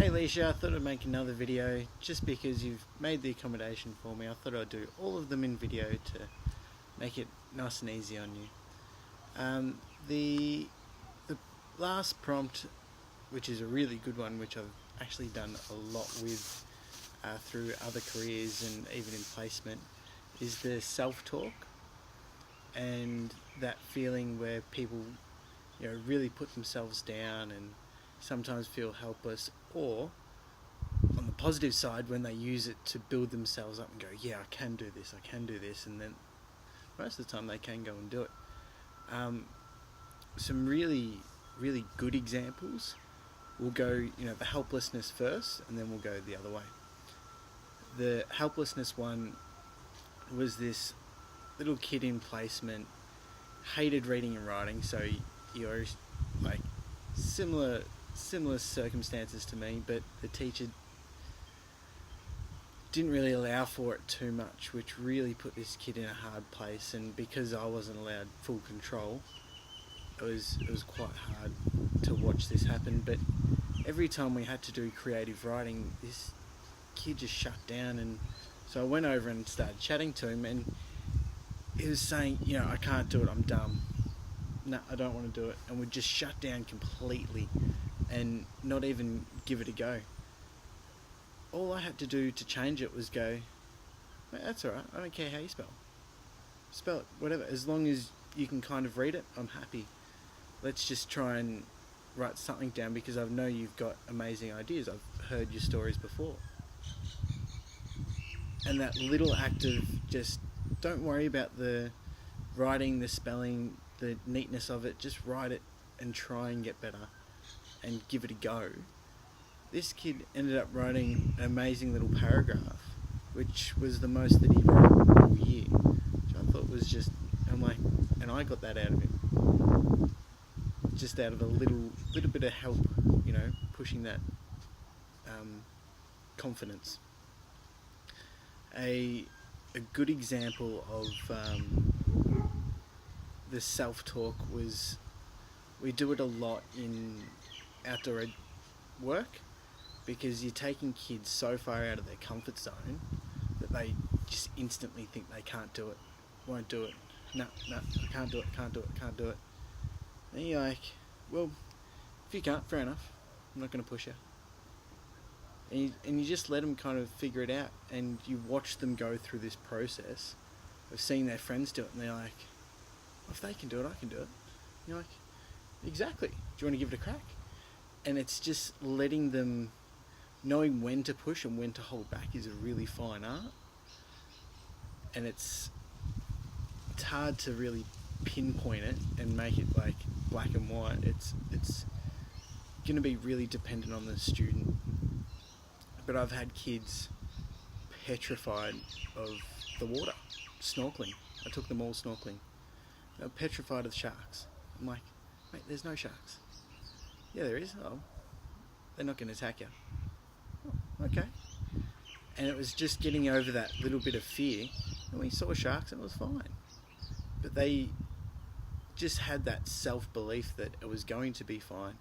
Hey Leisha, I thought I'd make another video just because you've made the accommodation for me. I thought I'd do all of them in video to make it nice and easy on you. The last prompt, which is a really good one, which I've actually done a lot with through other careers and even in placement, is the self-talk, and that feeling where people really put themselves down and sometimes feel helpless, or on the positive side when they use it to build themselves up and go, yeah, I can do this, and then most of the time they can go and do it. Some really good examples. We'll go the helplessness first, and then we'll go the other way. The helplessness one was this little kid in placement, hated reading and writing, so you're like similar circumstances to me, but the teacher didn't really allow for it too much, which really put this kid in a hard place. And because I wasn't allowed full control, it was quite hard to watch this happen. But every time we had to do creative writing, this kid just shut down. And so I went over and started chatting to him, and he was saying, I can't do it, I'm dumb, no, I don't want to do it, and would just shut down completely and not even give it a go. All I had to do to change it was go, that's alright, I don't care how you spell it, whatever, as long as you can kind of read it, I'm happy. Let's just try and write something down, because I know you've got amazing ideas, I've heard your stories before. And that little act of just, don't worry about the writing, the spelling, the neatness of it, just write it and try and get better and give it a go. This kid ended up writing an amazing little paragraph, which was the most that he wrote all year, which I thought was just, and I got that out of him, just out of a little bit of help, pushing that confidence. A good example of the self-talk was, we do it a lot in outdoor work, because you're taking kids so far out of their comfort zone that they just instantly think they can't do it, won't do it, no, I can't do it. And you're like, well, if you can't, fair enough, I'm not going to push you. And you just let them kind of figure it out, and you watch them go through this process of seeing their friends do it, and they're like, well, if they can do it, I can do it. And you're like, exactly, do you want to give it a crack? And it's just letting them, knowing when to push and when to hold back is a really fine art. And it's hard to really pinpoint it and make it like black and white. It's going to be really dependent on the student. But I've had kids petrified of the water, snorkeling. I took them all snorkeling. They were petrified of sharks. I'm like, mate, there's no sharks. Yeah, there is. Oh, they're not going to attack you. Oh, okay. And it was just getting over that little bit of fear. And we saw sharks and it was fine. But they just had that self-belief that it was going to be fine,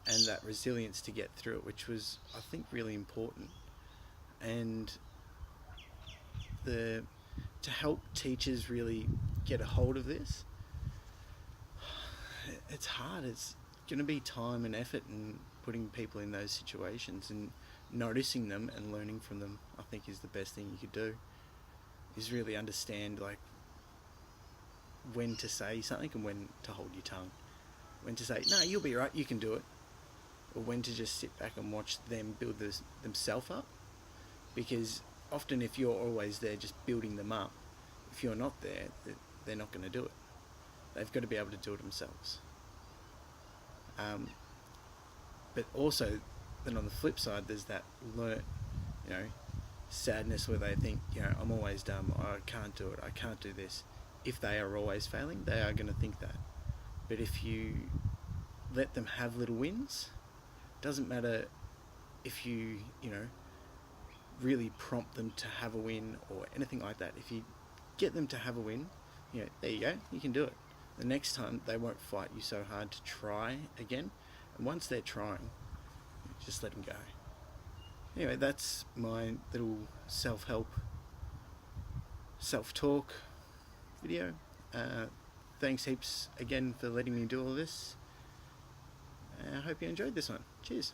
and that resilience to get through it, which was, I think, really important. And to help teachers really get a hold of this, it's hard. It's going to be time and effort, and putting people in those situations and noticing them and learning from them, I think, is the best thing you could do, is really understand like when to say something and when to hold your tongue, when to say, no, you'll be right, you can do it, or when to just sit back and watch them build themselves up. Because often if you're always there just building them up, if you're not there, they're not going to do it. They've got to be able to do it themselves. But also, then on the flip side, there's that sadness where they think, I'm always dumb, I can't do it, I can't do this. If they are always failing, they are going to think that. But if you let them have little wins, doesn't matter if you really prompt them to have a win or anything like that. If you get them to have a win, there you go, you can do it. The next time they won't fight you so hard to try again. And once they're trying, just let them go. Anyway, that's my little self-help, self-talk video. Thanks heaps again for letting me do all this. I hope you enjoyed this one. Cheers.